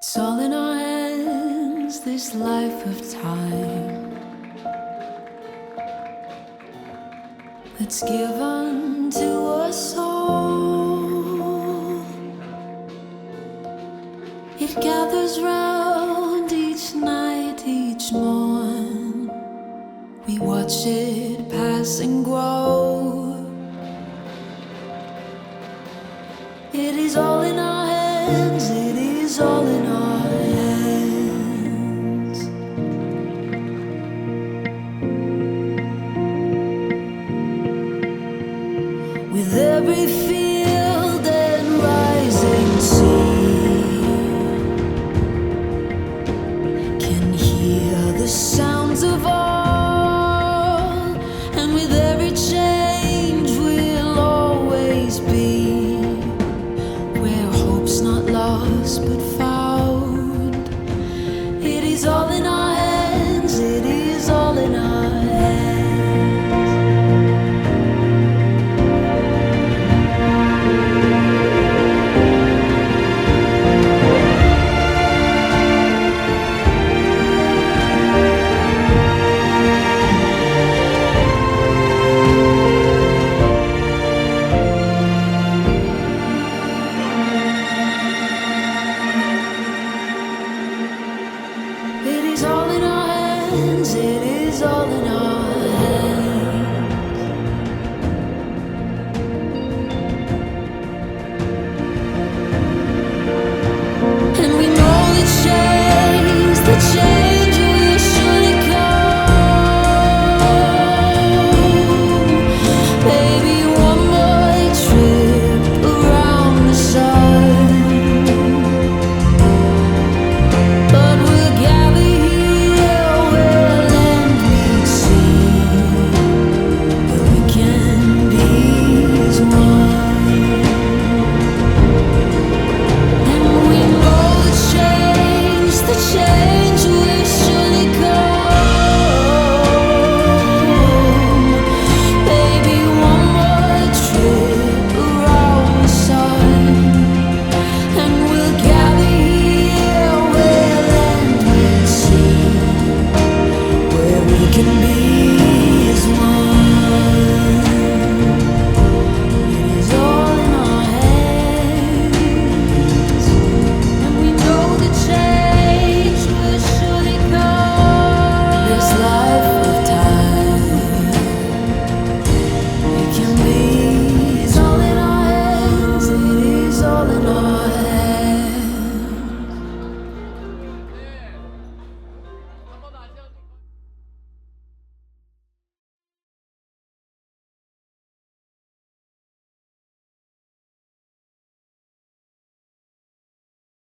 It's all in our hands, this life of time that's given to us all. It gathers round each night, each morn. We watch it pass and grow. It is all in our hands, it is all in our hands. With every field and rising sea, can hear the sounds of all, and with every change we'll always be where hope's not lost but found. It is all in our hands, it is all in our hands. It is all in our hands, it is all in our hands. And we know the change will surely come. Maybe one more trip around the sun, but we'll gather here where land meets sea, where we can be as one.